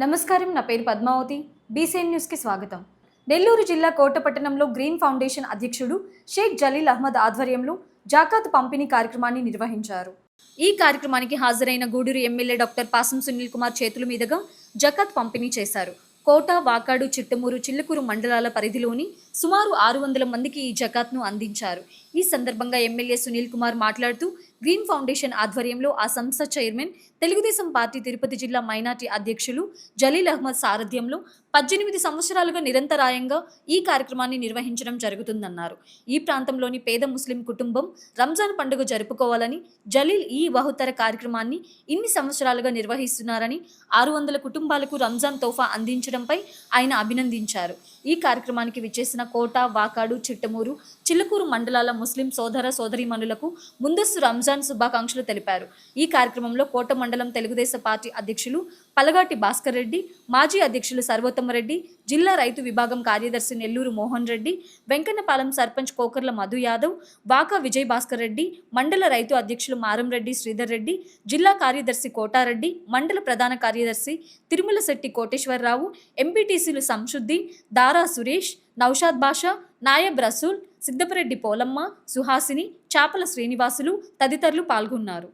నమస్కారం, నా పేరు పద్మావతి. బీసీఎన్ న్యూస్కి స్వాగతం. నెల్లూరు జిల్లా కోటపట్టణంలో గ్రీన్ ఫౌండేషన్ అధ్యక్షుడు షేక్ జలీల్ అహ్మద్ ఆధ్వర్యంలో జాకాత్ పంపిణీ కార్యక్రమాన్ని నిర్వహించారు. ఈ కార్యక్రమానికి హాజరైన గూడూరు ఎమ్మెల్యే డాక్టర్ పాసం సునీల్ కుమార్ చేతుల మీదుగా జకాత్ పంపిణీ చేశారు. కోట, వాకాడు, చిట్టమూరు, చిల్లకూరు మండలాల పరిధిలోని సుమారు 600 మందికి ఈ జకాత్ను అందించారు. ఈ సందర్భంగా ఎమ్మెల్యే సునీల్ కుమార్ మాట్లాడుతూ గ్రీన్ ఫౌండేషన్ ఆధ్వర్యంలో ఆ సంస్థ చైర్మన్, తెలుగుదేశం పార్టీ తిరుపతి జిల్లా మైనార్టీ అధ్యక్షులు జలీల్ అహ్మద్ సారథ్యంలో 18 సంవత్సరాలుగా నిరంతరాయంగా ఈ కార్యక్రమాన్ని నిర్వహించడం జరుగుతుందన్నారు. ఈ ప్రాంతంలోని పేద ముస్లిం కుటుంబం రంజాన్ పండుగ జరుపుకోవాలని జలీల్ ఈ బహుతర కార్యక్రమాన్ని ఇన్ని సంవత్సరాలుగా నిర్వహిస్తున్నారని, 600 కుటుంబాలకు రంజాన్ తోఫా అందించడంపై ఆయన అభినందించారు. ఈ కార్యక్రమానికి విచ్చేసిన కోట, వాకాడు, చిట్టమూరు, చిల్లకూరు మండలాల ముస్లిం సోదర సోదరీమణులకు ముందస్తు రంజాన్ శుభాకాంక్షలు తెలిపారు. ఈ కార్యక్రమంలో కోట మండలం తెలుగుదేశం పార్టీ అధ్యక్షులు పలగాటి భాస్కర్ రెడ్డి, మాజీ అధ్యక్షులు సర్వోత్తమరెడ్డి, జిల్లా రైతు విభాగం కార్యదర్శి నెల్లూరు మోహన్ రెడ్డి, వెంకన్నపాలెం సర్పంచ్ కోకర్ల మధు యాదవ్, వాకా విజయ్ భాస్కర్ రెడ్డి, మండల రైతు అధ్యక్షులు మారంరెడ్డి శ్రీధర్ రెడ్డి, జిల్లా కార్యదర్శి కోటారెడ్డి, మండల ప్రధాన కార్యదర్శి తిరుమల శెట్టి కోటేశ్వరరావు, ఎంపీటీసీలు సంశుద్దీన్, దారా సురేష్, నౌషాద్ బాషా, నాయబ్ రసూల్, సిద్దపరెడ్డి పోలమ్మ, సుహాసిని, చాపల శ్రీనివాసులు తదితరులు పాల్గొన్నారు.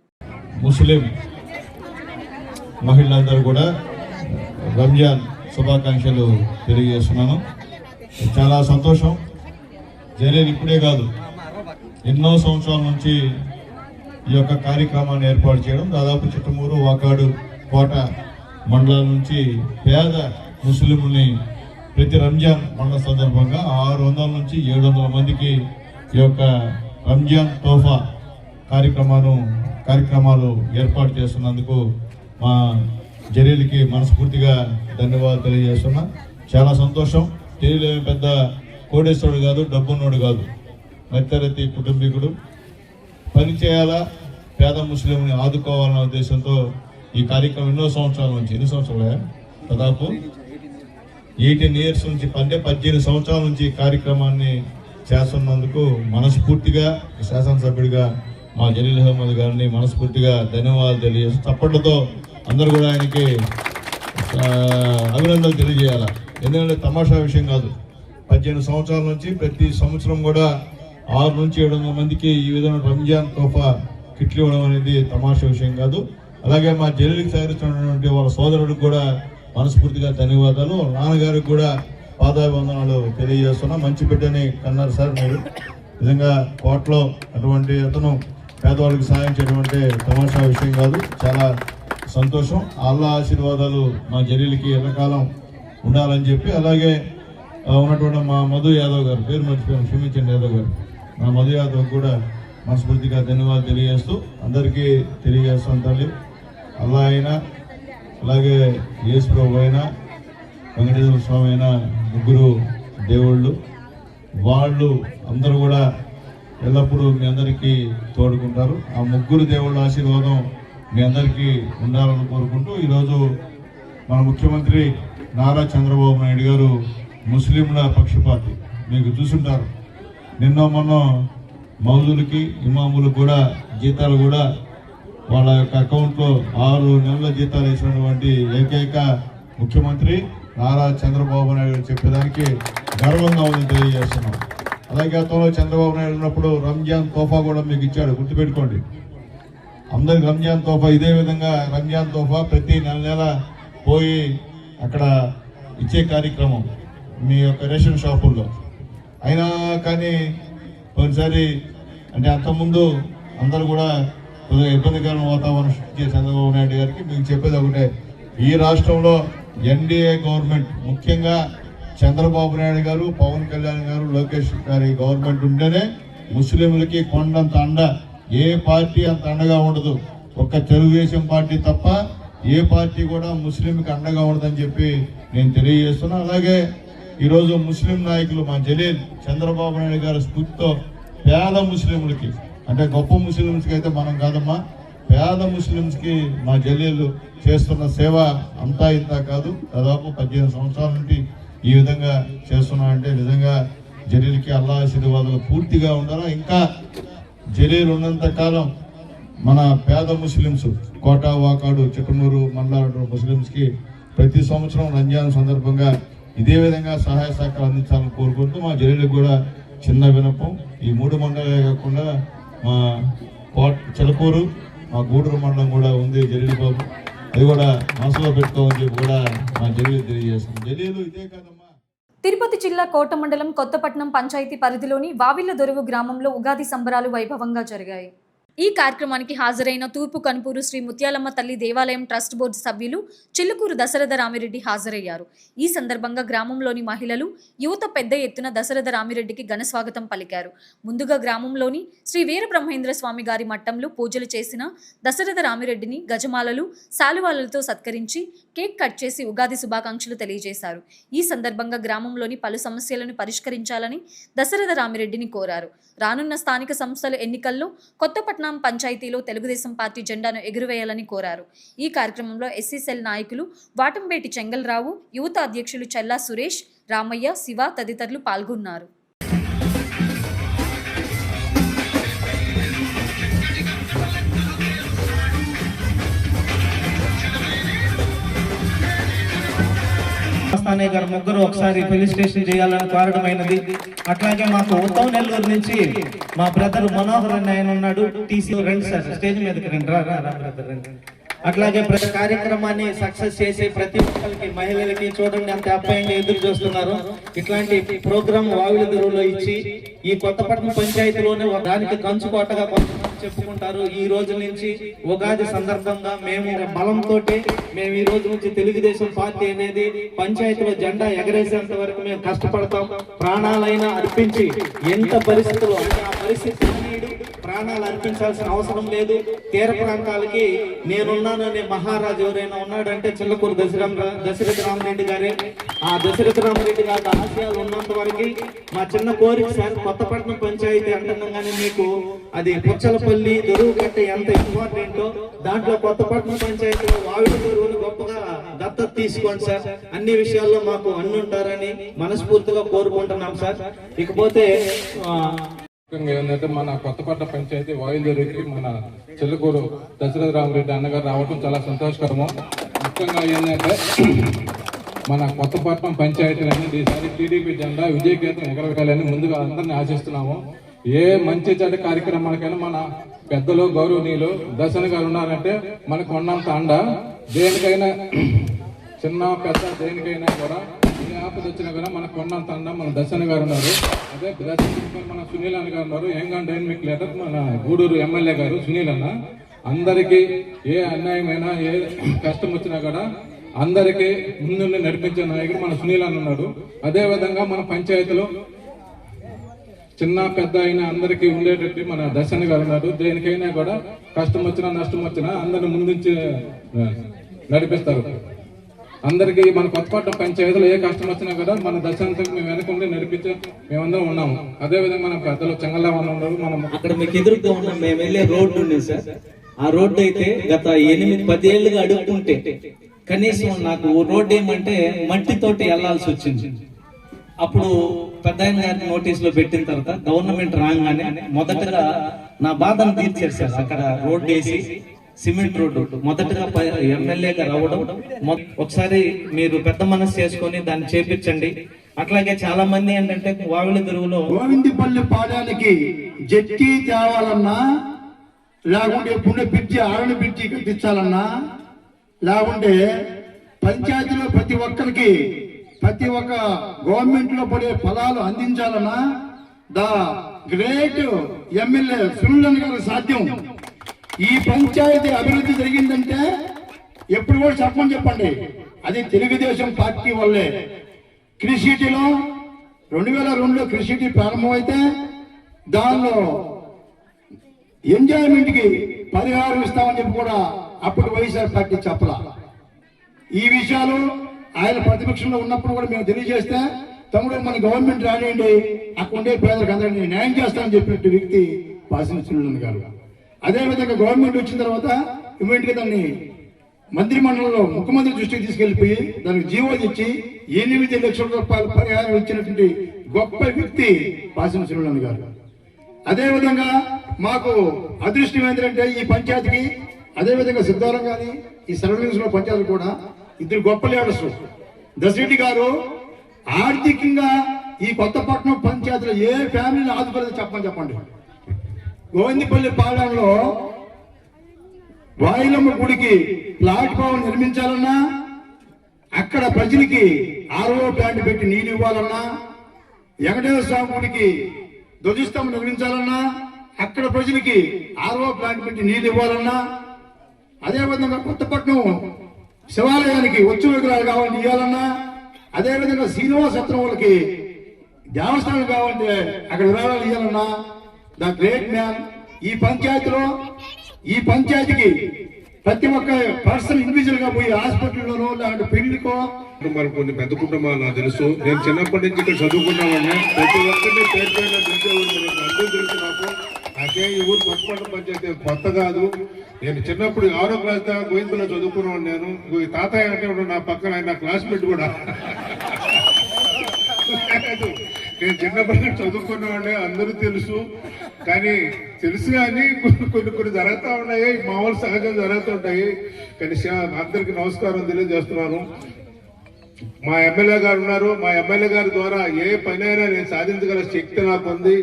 ముస్లిం మహిళలందరూ కూడా రంజాన్ శుభాకాంక్షలు తెలియజేస్తున్నాను. చాలా సంతోషం. జలీల్ ఇప్పుడే కాదు, ఎన్నో సంవత్సరాల నుంచి ఈ యొక్క కార్యక్రమాన్ని ఏర్పాటు చేయడం. దాదాపు చిట్టమూరు, వాకాడు, కోట మండలాల నుంచి పేద ముస్లింలని ప్రతి రంజాన్ పండుగ సందర్భంగా 600 నుంచి 700 మందికి ఈ యొక్క రంజాన్ తోఫా కార్యక్రమాలు ఏర్పాటు చేస్తున్నందుకు మా జలీల్కి మనస్ఫూర్తిగా ధన్యవాదాలు తెలియజేస్తున్నా. చాలా సంతోషం. జలీల్ పెద్ద కోడేశ్వరుడు కాదు, డబ్బున్నోడు కాదు, మధ్యతరగతి కుటుంబీకుడు. పని చేయాలా, పేద ముస్లింని ఆదుకోవాలన్న ఉద్దేశంతో ఈ కార్యక్రమం ఎన్నో సంవత్సరాల నుంచి, ఎన్ని సంవత్సరాలే, దాదాపు 18 ఇయర్స్ నుంచి, 18 సంవత్సరాల నుంచి ఈ కార్యక్రమాన్ని చేస్తున్నందుకు మనస్ఫూర్తిగా శాసనసభ్యుడిగా మా జలీల్ అహ్మద్ గారిని మనస్ఫూర్తిగా ధన్యవాదాలు తెలియజేస్తూ చప్పట్లతో అందరూ కూడా ఆయనకి అభినందనలు తెలియజేయాలి. ఎందుకంటే తమాషా విషయం కాదు. 18 సంవత్సరాల నుంచి ప్రతి సంవత్సరం కూడా 600 నుంచి 700 మందికి ఈ విధమైన రంజాన్ తోఫా కిట్లు ఇవ్వడం అనేది తమాషా విషయం కాదు. అలాగే మా జలీల్కి సహకరిస్తున్నటువంటి వాళ్ళ సోదరుడికి కూడా మనస్ఫూర్తిగా ధన్యవాదాలు. నాన్నగారికి కూడా పాదాభివందనాలు తెలియజేస్తున్నా. మంచి బిడ్డని కన్నారు సార్ మీరు. నిజంగా కోటలో అటువంటి అతను పేదవాళ్ళకి సాయం చేయడం అంటే తమాషా విషయం కాదు. చాలా సంతోషం. అల్లా ఆశీర్వాదాలు మా జలీల్కి ఎంతకాలం ఉండాలని చెప్పి, అలాగే ఉన్నటువంటి మా మధు యాదవ్ గారు, పేరు మర్చిపోయాను, క్షమించండి, యాదవ్ గారు, మా మధు యాదవ్ కూడా మనస్ఫూర్తిగా ధన్యవాదాలు తెలియజేస్తూ అందరికీ తెలియజేస్తాం. తల్లి అల్లా అయినా, అలాగే యేసు ప్రభు అయినా, వెంకటేశ్వర స్వామి అయినా, ముగ్గురు దేవుళ్ళు. వాళ్ళు అందరూ కూడా ఎల్లప్పుడూ మీ అందరికీ తోడుకుంటారు. ఆ ముగ్గురు దేవుళ్ళ ఆశీర్వాదం మీ అందరికీ ఉండాలని కోరుకుంటూ, ఈరోజు మన ముఖ్యమంత్రి నారా చంద్రబాబు నాయుడు గారు ముస్లింల పక్షపాతి. మీకు చూసుంటారు, నిన్న మొన్న మౌజులకి, ఇమాములకు కూడా జీతాలు కూడా వాళ్ళ యొక్క అకౌంట్లో 6 నెలల జీతాలు వేసినటువంటి ఏకైక ముఖ్యమంత్రి నారా చంద్రబాబు నాయుడు చెప్పేదానికి గర్వంగా ఉందని తెలియజేస్తున్నాం. అలాగే గతంలో చంద్రబాబు నాయుడు ఉన్నప్పుడు రంజాన్ తోఫా కూడా మీకు ఇచ్చాడు, గుర్తుపెట్టుకోండి. అందరికి రంజాన్ తోఫా ఇదే విధంగా రంజాన్ తోఫా ప్రతి నెల పోయి అక్కడ ఇచ్చే కార్యక్రమం మీ యొక్క రేషన్ షాపుల్లో. అయినా కానీ కొన్నిసారి అంటే అంతకుముందు అందరూ కూడా కొద్దిగా ఇబ్బందికరమైన వాతావరణం సృష్టించే చంద్రబాబు నాయుడు గారికి మీకు చెప్పేది ఒకటే, ఈ రాష్ట్రంలో ఎన్డీఏ గవర్నమెంట్, ముఖ్యంగా చంద్రబాబు నాయుడు గారు, పవన్ కళ్యాణ్ గారు, లోకేష్ గారి గవర్నమెంట్ ఉంటేనే ముస్లింలకి కొండంత అండ. ఏ పార్టీ అంత అండగా ఉండదు, ఒక్క తెలుగుదేశం పార్టీ తప్ప ఏ పార్టీ కూడా ముస్లింకి అండగా ఉండదని చెప్పి నేను తెలియజేస్తున్నా. అలాగే ఈరోజు ముస్లిం నాయకులు మా జలీల్ చంద్రబాబు నాయుడు గారి స్ఫూర్తితో పేద ముస్లింలకి, అంటే గొప్ప ముస్లింస్కి అయితే మనం కాదమ్మా, పేద ముస్లిమ్స్కి మా జలీలు చేస్తున్న సేవ అంతా ఇంత కాదు. దాదాపు 18 సంవత్సరాల నుండి ఈ విధంగా చేస్తున్నామంటే నిజంగా జలీల్కి అల్లా ఆశీర్వాదాలు పూర్తిగా ఉండాలా. ఇంకా జలీలు ఉన్నంత కాలం మన పేద ముస్లిమ్స్ కోట, వాకాడు, చిట్టమూరు మండల ముస్లిమ్స్కి ప్రతి సంవత్సరం రంజాన్ సందర్భంగా ఇదే విధంగా సహాయ సహకారం అందించాలని కోరుకుంటూ మా జలీలకు కూడా చిన్న వినపం, ఈ 3 మండలాలే కాకుండా మా చిలకూరు, మా గూడూరు మండలం కూడా ఉంది జలీలు బాబు, అది కూడా మనసులో పెట్టుకోమని చెప్పి కూడా మా జలీలు తెలియజేస్తాం. జలీలు ఇదే కాదమ్మా. తిరుపతి జిల్లా కోట మండలం కొత్తపట్నం పంచాయతీ పరిధిలోని వావిళ్ల దొరువు గ్రామంలో ఉగాది సంబరాలు వైభవంగా జరిగాయి. ఈ కార్యక్రమానికి హాజరైన తూర్పు కనుపూరు శ్రీ ముత్యాలమ్మ తల్లి దేవాలయం ట్రస్ట్ బోర్డు సభ్యులు చిల్లుకూరు దశరథ రామిరెడ్డి హాజరయ్యారు. ఈ సందర్భంగా గ్రామంలోని మహిళలు, యువత పెద్ద ఎత్తున దశరథ రామిరెడ్డికి ఘనస్వాగతం పలికారు. ముందుగా గ్రామంలోని శ్రీ వీరబ్రహ్మేంద్ర స్వామి గారి మట్టంలో పూజలు చేసిన దశరథ రామిరెడ్డిని గజమాలలు, శాలువాలతో సత్కరించి కేక్ కట్ చేసి ఉగాది శుభాకాంక్షలు తెలియజేశారు. ఈ సందర్భంగా గ్రామంలోని పలు సమస్యలను పరిష్కరించాలని దశరథ రామిరెడ్డిని కోరారు. రానున్న స్థానిక సంస్థల ఎన్నికల్లో కొత్తపట్నం పంచాయతీలో తెలుగుదేశం పార్టీ జెండాను ఎగురవేయాలని కోరారు. ఈ కార్యక్రమంలో ఎస్సీ సెల్ నాయకులు వాటంబేటి చెంగల్రావు, యువత అధ్యక్షులు చల్లా సురేష్, రామయ్య, శివ తదితరులు పాల్గొన్నారు. గారు ముగ్గురు ఒకసారి ఫెలిసిటేషన్ చేయాలని కోరడమైనది. అట్లాగే మాకు ఉత్తమ్ నెల్లూరు నుంచి మా బ్రదర్ మనోహర్ అని ఆయన ఉన్నాడు. టీసీ రండి సార్, స్టేజ్ మీదకి రండి. రండి. అట్లాగే ప్రతి కార్యక్రమాన్ని సక్సెస్ చేసి ప్రతి ఒక్కరికి, మహిళలకి చూడండి ఎంత అప్యాయంగా ఎదురు చూస్తున్నారు. ఇట్లాంటి ప్రోగ్రామ్ వావిల దొరువులో ఇచ్చి ఈ కొత్తపట్నం పంచాయతీలోనే దానికి కంచుకోటగా కొంతమంది చెప్పుకుంటారు. ఈ రోజు నుంచి ఉగాది సందర్భంగా మేము బలంతో మేము ఈ రోజు నుంచి తెలుగుదేశం పార్టీ అనేది పంచాయతీలో జెండా ఎగరేసేంత వరకు మేము కష్టపడతాం. ప్రాణాలైనా అర్పించి ఎంత పరిస్థితులు అంటే ఆ పరిస్థితి ప్రాణాలు అర్పించాల్సిన అవసరం లేదు. తీర ప్రాంతాలకి నేనున్నాననే మహారాజు ఎవరైనా ఉన్నాడంటే చిల్లకూరు దశరథ రామరెడ్డి గారే. ఆ దశరథ రామరెడ్డి గారి ఆశయాలు ఉన్నంత వరకు మా చిన్న కోరిక సార్, కొత్తపట్నం పంచాయతీ అంటుండగానే మీకు అది పుచ్చలపల్లి, దొరువు కట్ట ఎంత ఇంపార్టెంటో దాంట్లో కొత్తపట్నం పంచాయతీలో వావిల దొరువును గొప్పగా దత్తత తీసుకోండి సార్. అన్ని విషయాల్లో మాకు అన్నుంటారని మనస్ఫూర్తిగా కోరుకుంటున్నాం సార్. ఇకపోతే ఏంటంటే మన కొత్తపట్నం పంచాయతీ వాయుదరికి మన చిల్లకూరు దశరథ రామరెడ్డి అన్నగారు రావడం చాలా సంతోషకరము. ముఖ్యంగా ఏంటంటే మన కొత్తపట్నం పంచాయతీలని ఈసారి టీడీపీ జెండా విజయకేతం ఎగరవేయాలని ముందుగా అందరినీ ఆశిస్తున్నాము. ఏ మంచి చెడ్డ కార్యక్రమాలకైనా మన పెద్దలు, గౌరవనీయులు దర్శన్ గారు ఉన్నారంటే మనకు ఉన్నంత అండ. దేనికైనా చిన్న పెద్ద దేనికైనా కూడా ఏ ఆపద వచ్చినా కూడా మనకు ఉన్నంత అండ మన దర్శన్ గారు ఉన్నారు. అదే మన సునీల్ అన్న గారు ఉన్నారు. యంగ్ అండ్ డైనమిక్ లీడర్ మన గూడూరు ఎమ్మెల్యే గారు సునీల్ అన్న. అందరికీ ఏ అన్యాయమైనా ఏ కష్టం వచ్చినా కూడా అందరికీ ముందుండి నడిపించే నాయకుడు మన సునీల్ అన్న ఉన్నాడు. అదే విధంగా మన పంచాయతీలో చిన్న పెద్ద అయినా అందరికీ ఉండేటట్టు మన దర్శన్ గారు ఉన్నారు. దేనికైనా కూడా కష్టం వచ్చినా నష్టం వచ్చినా అందరిని ముందుంచి నడిపిస్తారు. అందరికీ మన కొత్తపట్నం పంచాయతీలో ఏ కష్టం వచ్చినా కూడా మన దర్శనంతో మేము వెనకుండి నడిపించే మేమందరం ఉన్నాము. అదే విధంగా మన పెద్దలు చెంగల్రావు ఉన్నారు. మనం అక్కడ మీకు ఎదురుగా ఉన్నాం. మేము వెళ్ళే రోడ్డు ఉంది సార్. ఆ రోడ్డు అయితే గత 8-10 ఏళ్ళుగా అడుగుతుంటే కనీసం నాకు రోడ్డు ఏమంటే మట్టితోటి వెళ్లాల్సి వచ్చింది. అప్పుడు పెద్ద ఆయన గారిని నోటీసులో పెట్టిన తర్వాత గవర్నమెంట్ రాగానే మొదటగా నా బాధను తీర్చారు సార్. అక్కడ రోడ్డు వేసి సిమెంట్ రోడ్డు మొదటగా ఎమ్మెల్యేగా రావడం. ఒకసారి మీరు పెద్ద మనసు చేసుకొని దాన్ని చేపించండి. అట్లాగే చాలా మంది ఏంటంటే వావిల దొరువులో గోవిందపల్లి పాడానికి జట్టి తేవాలన్నా, లేకుంటే పుణ్య పిచ్చి ఆరణ పిచ్చి కట్టించాలన్నా, లేకుంటే పంచాయతీలో ప్రతి ఒక్క గవర్నమెంట్ లో పడే ఫలాలు అందించాలన్నా ద గ్రేట్ ఎమ్మెల్యే సునీల్ గారు సాధ్యం. ఈ పంచాయతీ అభివృద్ధి జరిగిందంటే ఎప్పుడు కూడా చెప్పండి, అది తెలుగుదేశం పార్టీ వల్లే. క్రిసిటీలో 2002లో క్రిసిటీ ప్రారంభమైతే దానిలో ఎంజాయ్మెంట్ కి పరిహారం ఇస్తామని చెప్పి కూడా అప్పుడు వైఎస్ఆర్ పార్టీ చెప్పలా. ఈ విషయాలు ఆయన ప్రతిపక్షంలో ఉన్నప్పుడు కూడా మేము తెలియజేస్తే, తమ్ముడు మన గవర్నమెంట్ రానియండి, అక్కడ ఉండే పేదలకు అందరినీ న్యాయం చేస్తామని చెప్పినట్టు వ్యక్తి పాసిన సునీల్ గారు. అదేవిధంగా గవర్నమెంట్ వచ్చిన తర్వాత ఇమీడియట్గా దాన్ని మంత్రి మండలిలో ముఖ్యమంత్రి దృష్టికి తీసుకెళ్లిపోయి దానికి జీవో ఇచ్చి 8 లక్షల రూపాయల పరిహారం ఇచ్చినటువంటి గొప్ప వ్యక్తి పాసిన శ్రీనివాస్ గారు. అదేవిధంగా మాకు అదృష్టం ఏంటంటే ఈ పంచాయతీకి అదేవిధంగా సిద్ధారం కానీ ఈ సరౌండింగ్స్ లో పంచాయతీ కూడా ఇద్దరు గొప్ప లీడర్స్. దశరెడ్డి గారు ఆర్థికంగా ఈ కొత్తపట్నం పంచాయతీలో ఏ ఫ్యామిలీని ఆదుకోలేదు చెప్పండి. గోవిందపల్లి పాలెంలో వాయిలమ్మ గుడికి ప్లాట్ఫామ్ నిర్మించాలన్నా, అక్కడ ప్రజలకి ఆర్ఓ ప్లాంట్ పెట్టి నీళ్ళు ఇవ్వాలన్నా, వెంకటేశ్వర స్వామి గుడికి ధ్వజస్తంభం నిర్మించాలన్నా, అక్కడ ప్రజలకి ఆర్ఓ ప్లాంట్ పెట్టి నీళ్ళు ఇవ్వాలన్నా, అదేవిధంగా కొత్తపట్నం శివాలయానికి వచ్చి విగ్రహాలు కావాలని ఇవ్వాలన్నా, అదేవిధంగా శ్రీనివాస సత్రం వాళ్ళకి దేవస్థానం కావాలంటే అక్కడ విరాళాలు ఇవ్వాలన్నా, ద గ్రేట్ మ్యాన్ ఈ పంచాయతీకి ప్రతి ఒక్క పర్సన్ ఇండివిజువల్ గా పోయి హాస్పిటల్లోనో లేదంటే పెళ్లికో కుటుంబాలు కొన్ని పెద్ద కుటుంబాలు నాకు తెలుసు. నేను చిన్నప్పటి నుంచి ఇక్కడ చదువుకున్నామని ప్రతి ఒక్కరిని పేరు పేరున తెలిసేవాళ్ళు అందరూ తెలుసు నాకు. నాకే ఈ ఊరు కొత్తపట్నం పంచాయతీ కొత్త కాదు. నేను చిన్నప్పుడు 6వ క్లాస్ దాకా గోవిందలో చదువుకున్నాను. నేను ఈ తాతయ్య అంటే నా పక్కన ఆయన క్లాస్మేట్ కూడా. నేను చిన్నప్పటి నుంచి చదువుకున్నామంటే అందరూ తెలుసు. కానీ కొన్ని జరుగుతూ ఉన్నాయి, మామూలు సహజం జరుగుతుంటాయి. కానీ అందరికి నమస్కారం తెలియజేస్తున్నాను. మా ఎమ్మెల్యే గారు ఉన్నారు. మా ఎమ్మెల్యే గారి ద్వారా ఏ పనైనా నేను సాధించగల శక్తి నాకు ఉంది.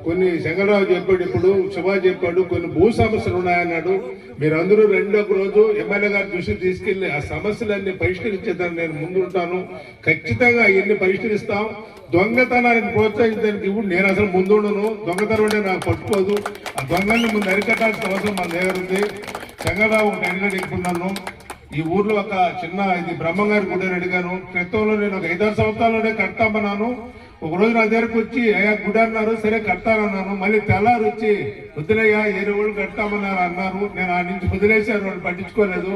కొన్ని శంకరరావు చెప్పాడు, ఇప్పుడు సుభాష్ చెప్పాడు, కొన్ని భూ సమస్యలు ఉన్నాయన్నాడు. మీరందరూ ఒక రోజు ఎమ్మెల్యే గారి దృష్టికి తీసుకెళ్లి ఆ సమస్యలన్నీ పరిష్కరించేదాన్ని నేను ముందు ఉంటాను. ఖచ్చితంగా ఇవన్నీ పరిష్కరిస్తాం. దొంగతనాన్ని ప్రోత్సహించడానికి ఇప్పుడు నేను అసలు ముందుండను. దొంగతనం అంటే నాకు పట్టుకోదు. ఆ దొంగల్ని ముందు అరికట్టాల్సిన అవసరం మన దగ్గర ఉంది. చంద్రబాబు అడిగాను. ఈ ఊర్లో ఒక చిన్న ఇది బ్రహ్మంగారి గుడి అడిగాను. క్రితంలో నేను ఒక 5-6 సంవత్సరాల్లోనే కడతామన్నాను. ఒక రోజు నా దగ్గరకు వచ్చి అయ్యా గుడి అన్నారు, సరే కడతానన్నాను. మళ్ళీ తెల్లారు వచ్చి వదిలేయ్యా 7 రోజులు కడతామన్నారు అన్నారు. నేను ఆ నుంచి వదిలేశాను, వాళ్ళు పట్టించుకోలేదు.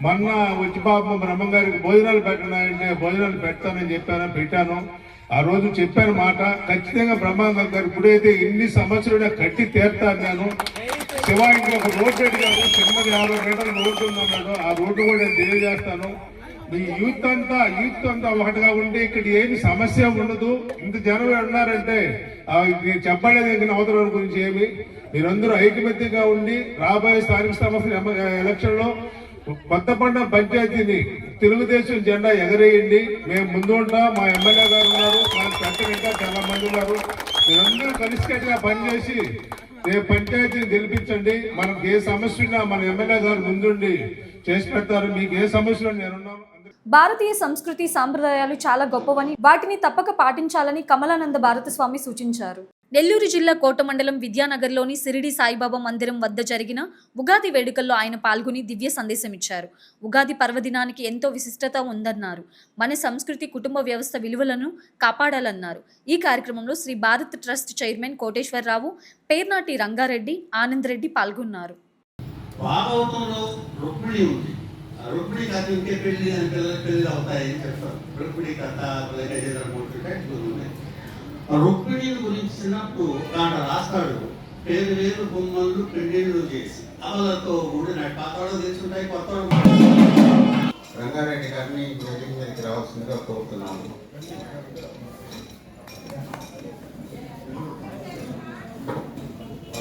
మొన్న వచ్చి పాపం బ్రహ్మంగారికి భోజనాలు పెట్టినాయంటే భోజనాలు పెడతానని పెట్టాను. ఆ రోజు చెప్పాను మాట. ఖచ్చితంగా బ్రహ్మాంగ గారి గుడి అయితే ఇన్ని సంవత్సరాలు కట్టి తీర్తాను నేను. శివ ఇంట్లో ఒక రోడ్డు అడిగారు, చిన్నది 50 మీటర్ల రోడ్డు ఉందన్నాడు. ఆ రోడ్డు కూడా నేను తెలియజేస్తాను. మీ యూత్ అంతా ఒకటిగా ఉండి ఇక్కడ ఏమి సమస్య ఉండదు. ఇంత జనం ఉన్నారంటే నేను చెప్పలేదు అవతల గురించి ఏమి. మీరందరూ ఐకమత్యంగా ఉండి రాబోయే స్థానిక సంస్థల ఎలక్షన్ లో కొత్తపట్నం పంచాయతీని తెలుగుదేశం జెండా ఎగరేయండి. మేము ముందు ఉంటాం. మా ఎమ్మెల్యే గారు ఉన్నారు, మనకు చక్కగా ఇంకా చాలా మంది ఉన్నారు. మీరందరూ కలిసికట్టుగా పనిచేసి రేపు పంచాయతీని గెలిపించండి. మనకు ఏ సమస్య ఉన్నా మన ఎమ్మెల్యే గారు ముందుండి చేసి పెడతారు. మీకు ఏ సమస్యలు నేనున్నాను. భారతీయ సంస్కృతి సాంప్రదాయాలు చాలా గొప్పవని, వాటిని తప్పక పాటించాలని కమలానంద భారతస్వామి సూచించారు. నెల్లూరు జిల్లా కోట మండలం విద్యానగర్లోని సిరిడి సాయిబాబా మందిరం వద్ద జరిగిన ఉగాది వేడుకల్లో ఆయన పాల్గొని దివ్య సందేశం ఇచ్చారు. ఉగాది పర్వదినానికి ఎంతో విశిష్టత ఉందన్నారు. మన సంస్కృతి కుటుంబ వ్యవస్థ విలువలను కాపాడాలన్నారు. ఈ కార్యక్రమంలో శ్రీ భారత్ ట్రస్ట్ చైర్మన్ కోటేశ్వరరావు, పేర్నాటి రంగారెడ్డి, ఆనంద్ రెడ్డి పాల్గొన్నారు. రుక్మిణి కథ ఇంకే పెళ్లి అని పెళ్లి అవుతాయని చెప్తారు. రుక్మిణి కథ రుక్మిణి గురించి చిన్నప్పుడు దాంట్లో రాస్తాడు. పేరు బొమ్మలు పెళ్లిళ్ళు చేసి అవలతో కూడిన పాతవాళ్ళు తెలుసుంటాయి, కొత్త రంగారెడ్డి గారిని వేదిక మీదకి రావాల్సిందిగా కోరుతున్నాము.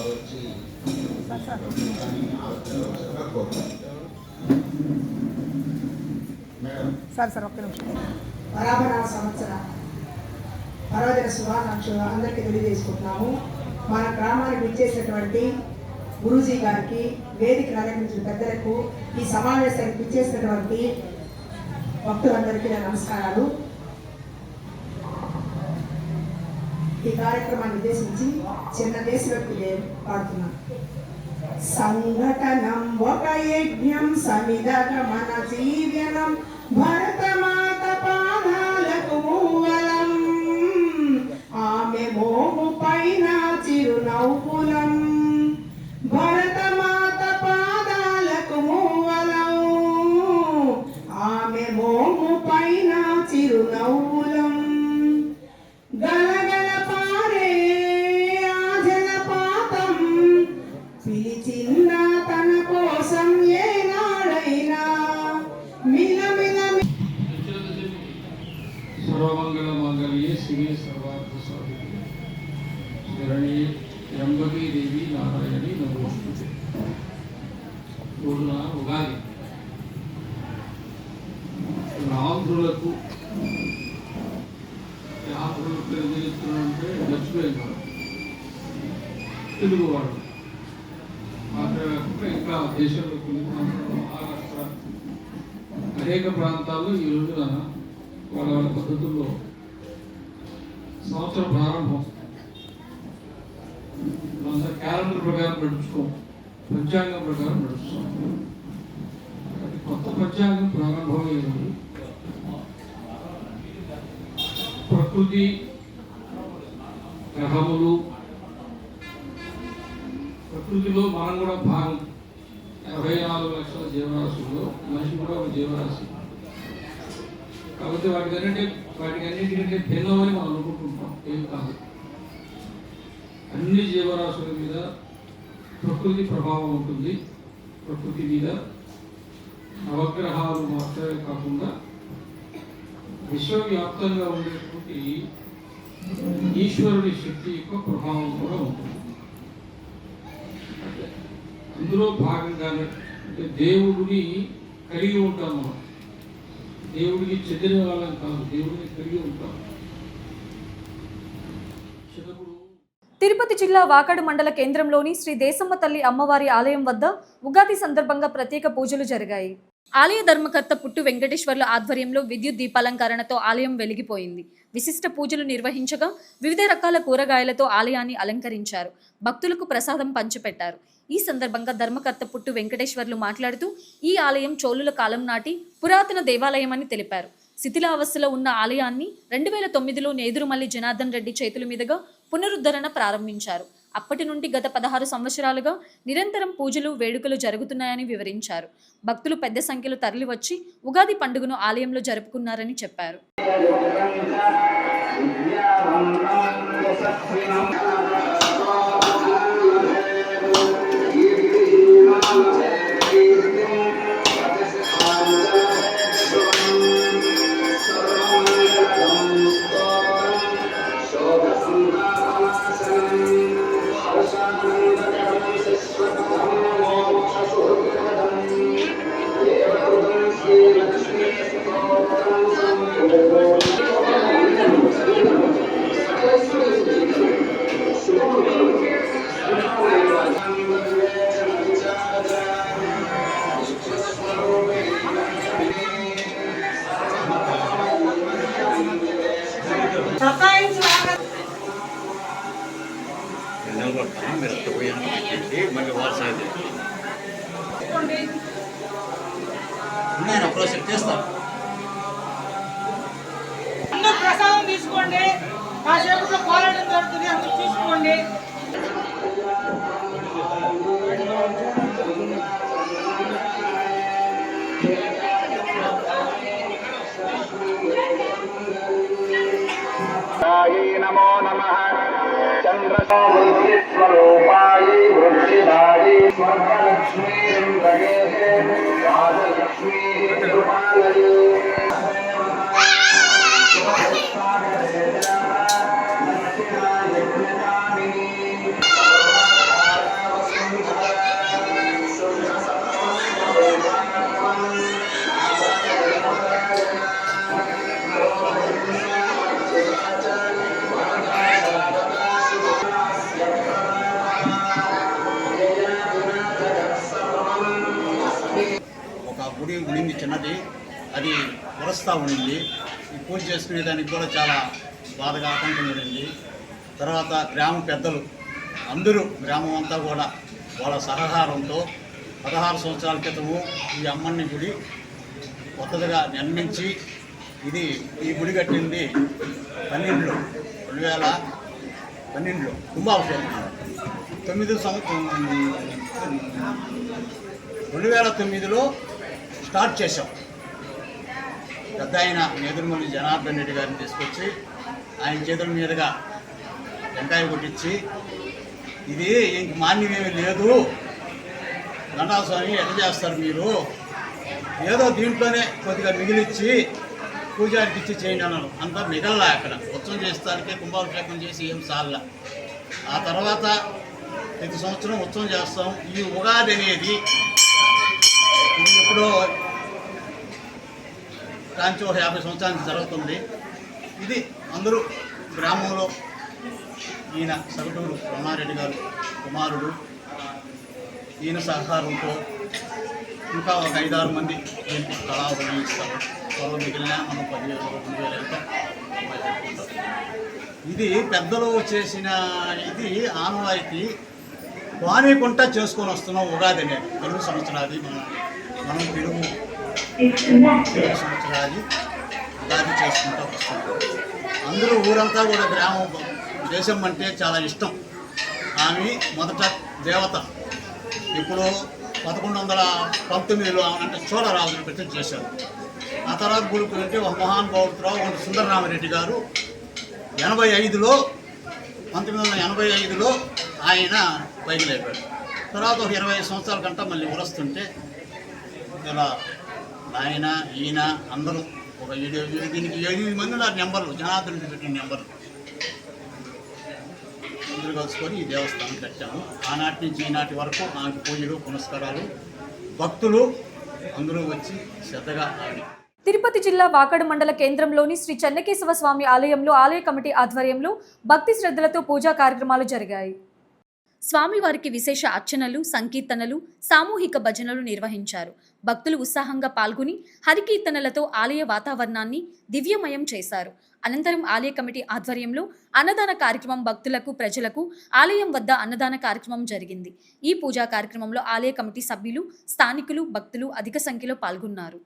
వచ్చి సార్ ఒక్క నిమిషం. పరాభరణ సంవత్సర పర్వదిన శుభాకాంక్షలు అందరికీ తెలియజేసుకుంటున్నాము. మన గ్రామానికి ఇచ్చేసినటువంటి గురూజీ గారికి, వేదిక అలంకరించిన పెద్దలకు, ఈ సమావేశానికి ఇచ్చేసినటువంటి భక్తులందరికీ నా నమస్కారాలు. ఈ కార్యక్రమాన్ని ఉద్దేశించి చిన్న దేశభక్తి పాడుతున్నాను. సంఘటనం ఒక యజ్ఞం సమిదగమన జీవ్యనం భరతమాత పాదాలకు మూవలం ఆమె మోము పైన చిరునవ్వులం భరతమాత పాదాలకు మూవలం ఆమె మోము పైన చిరునవ్వులం గలగల పారే ఆ జలపాతం పిలిచింద అలాగే ఆంధ్రులకు తెలియజేస్తున్నారంటే మర్చిపోయినారు తెలుగువాడు మాత్రమే ఇంకా దేశంలో కొన్ని ప్రాంతాలు మహారాష్ట్ర అనేక ప్రాంతాల్లో ఈ రోజున వాళ్ళ వాళ్ళ పద్ధతుల్లో సంవత్సరం ప్రారంభం మన క్యాలెండర్ ప్రకారం నడుచుకోం, పంచాంగం ప్రకారం నడుస్తాం. కొత్త పంచాంగం ప్రారంభమయ్యే ప్రకృతి గ్రహములు ప్రకృతిలో మనం కూడా భాగం. 84 లక్షల జీవరాశుల్లో మనిషి కూడా ఒక జీవరాశి. కాబట్టి వాటికన్నిటికంటే భిన్నమని మనం అనుకుంటుంటాం. ఏం కాదు, అన్ని జీవరాశుల మీద ప్రకృతి ప్రభావం ఉంటుంది. ప్రకృతి మీద నవగ్రహాలు మాత్రమే కాకుండా విశ్వవ్యాప్తంగా ఉండేటువంటి ఈశ్వరుని శక్తి యొక్క ప్రభావం కూడా ఉంటుంది. అందులో భాగంగానే అంటే దేవుడిని కలిగి ఉంటాం మనం. దేవుడికి చెందిన వాళ్ళం కాదు, దేవుడిని కలిగి ఉంటాం. తిరుపతి జిల్లా వాకాడు మండల కేంద్రంలోని శ్రీ దేశమ్మ తల్లి అమ్మవారి ఆలయం వద్ద ఉగాది సందర్భంగా ప్రత్యేక పూజలు జరిగాయి. ఆలయ ధర్మకర్త పుట్టు వెంకటేశ్వర్ల ఆధ్వర్యంలో విద్యుత్ దీపాలంకరణతో ఆలయం వెలిగిపోయింది. విశిష్ట పూజలు నిర్వహించగా వివిధ రకాల కూరగాయలతో ఆలయాన్ని అలంకరించారు. భక్తులకు ప్రసాదం పంచిపెట్టారు. ఈ సందర్భంగా ధర్మకర్త పుట్టు వెంకటేశ్వర్లు మాట్లాడుతూ ఈ ఆలయం చోళుల కాలం నాటి పురాతన దేవాలయం అని తెలిపారు. శిథిలావస్థలో ఉన్న ఆలయాన్ని 2009లో నేదురుమల్లి జనార్దన్ రెడ్డి చేతుల మీదుగా పునరుద్ధరణ ప్రారంభించారు. అప్పటి నుండి గత 16 సంవత్సరాలుగా నిరంతరం పూజలు వేడుకలు జరుగుతున్నాయని వివరించారు. భక్తులు పెద్ద సంఖ్యలో తరలివచ్చి ఉగాది పండుగను ఆలయంలో జరుపుకున్నారని చెప్పారు. అందరూ ప్రసాదం తీసుకోండి. కాసేపులో పోరాటం జరుగుతుంది, అందరూ తీసుకోండి. నమో నమః చంద్రస్వరూపాయి వృద్ధిదాయి స్వర్గలక్ష్మీ రాజలక్ష్మీ కృపాలయే గుడింది చిన్నది, అది వరస్తా ఉండింది. ఈ పూజ చేసుకునే దానికి కూడా చాలా బాధగా ఆటంకం పడింది. తర్వాత గ్రామ పెద్దలు అందరూ గ్రామం అంతా కూడా వాళ్ళ సహకారంతో 16 సంవత్సరాల క్రితము ఈ అమ్మని గుడి కొత్తగా నిర్మించి ఈ గుడి కట్టింది 2012లో కుంభాభిషేకం 2009లో స్టార్ట్ చేశాం. పెద్ద ఆయన నేదురుమల్లి జనార్దన్ రెడ్డి గారిని తీసుకొచ్చి ఆయన చేతుల మీదుగా వెంకాయ కొట్టించి ఇది ఇంక మాన్యమేమీ లేదు, గండాస్వామి ఎట్లా చేస్తారు మీరు, ఏదో దీంట్లోనే కొద్దిగా మిగిలిచ్చి పూజారికి ఇచ్చి చేయండి అన్నారు. అంతా మిగల్లా అక్కడ ఉత్సవం చేస్తానికి కుంభాభిషేకం చేసి ఏం సాల్లా. ఆ తర్వాత ప్రతి సంవత్సరం ఉత్సవం చేస్తాం. ఈ ఉగాది అనేది ఇది ఎప్పుడో కాంచి ఒక 50 సంవత్సరాల నుంచి జరుగుతుంది. ఇది అందరూ గ్రామంలో ఈయన సగటూరు రమణారెడ్డి గారు కుమారుడు, ఈయన సహకారంతో ఇంకా ఒక 5-6 మంది దీనికి తలా ఉపయోగిస్తారు. త్వరలో మిగిలిన మనం 10,000 వెళ్తాం. ఇది పెద్దలు చేసిన ఇది ఆనవాయితీ వాణికుంటా చేసుకొని వస్తున్నాం. ఉగాది అనేది తెలుగు సంవత్సరాది, మనం తెలుగు సంవత్సరాది ఉగాది చేసుకుంటూ వస్తున్నాం. అందరూ ఊరంతా కూడా గ్రామం దేశం అంటే చాలా ఇష్టం. ఆమె మొదట దేవత ఇప్పుడు 1119లో అంటే చోళరాజును ప్రతిష్ఠ చేశారు. ఆ తర్వాత గురుకులంటే ఒక మహానుభావుడు సుందరరామరెడ్డి గారు 1985లో ఆయన పైకి లేపాడు. తర్వాత ఒక 25 సంవత్సరాల కంటే మళ్ళీ ఉరస్తుంటే ఇలా ఆయన ఈయన అందరూ ఒక దీనికి 8 మంది ఉన్నారు నెంబర్లు, జనార్దన్ పెట్టిన నెంబర్లు అందరూ కలుసుకొని ఈ దేవస్థానం కట్టాము. ఆనాటి నుంచి ఈనాటి వరకు నాకు పూజలు పునస్కారాలు, భక్తులు అందరూ వచ్చి శ్రద్ధగా ఆడి. తిరుపతి జిల్లా వాకడు మండల కేంద్రంలోని శ్రీ చెన్నకేశవ స్వామి ఆలయంలో ఆలయ కమిటీ ఆధ్వర్యంలో భక్తి శ్రద్ధలతో పూజా కార్యక్రమాలు జరిగాయి. స్వామివారికి విశేష అర్చనలు, సంకీర్తనలు, సామూహిక భజనలు నిర్వహించారు. భక్తులు ఉత్సాహంగా పాల్గొని హరికీర్తనలతో ఆలయ వాతావరణాన్ని దివ్యమయం చేశారు. అనంతరం ఆలయ కమిటీ ఆధ్వర్యంలో అన్నదాన కార్యక్రమం భక్తులకు, ప్రజలకు ఆలయం వద్ద అన్నదాన కార్యక్రమం జరిగింది. ఈ పూజా కార్యక్రమంలో ఆలయ కమిటీ సభ్యులు, స్థానికులు, భక్తులు అధిక సంఖ్యలో పాల్గొన్నారు.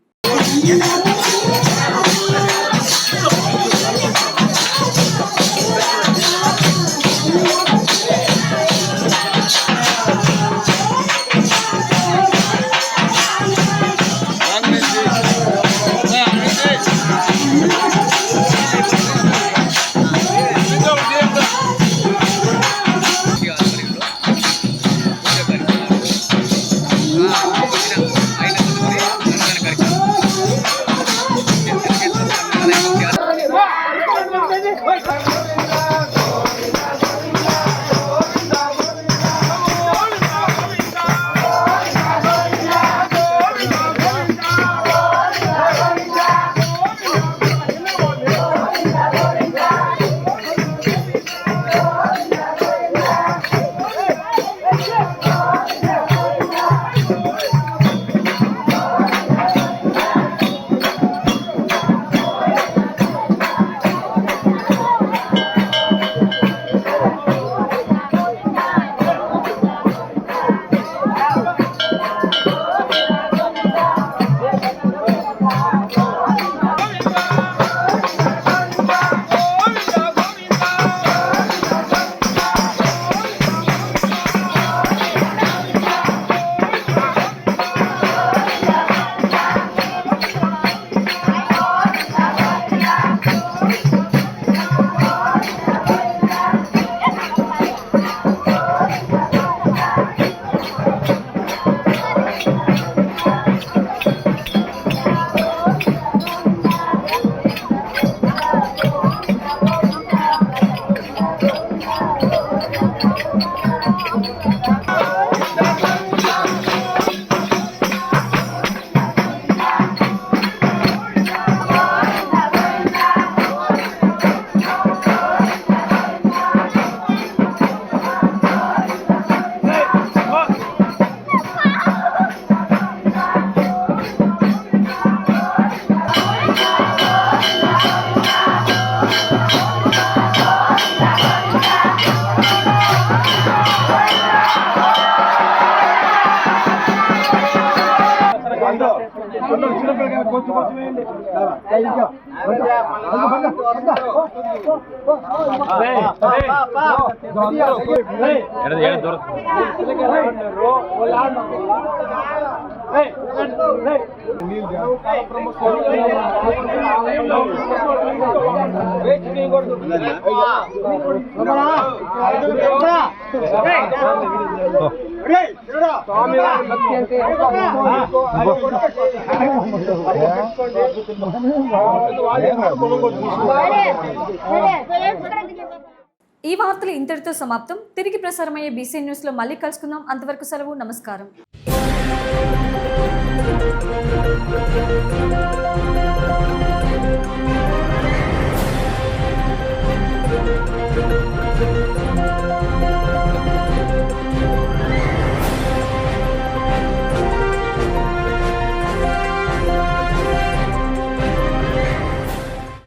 ఈ వార్తలు ఇంతటితో సమాప్తం. తిరిగి ప్రసారమయ్యే బీసీ న్యూస్లో మళ్ళీ కలుసుకుందాం. అంతవరకు సెలవు. నమస్కారం.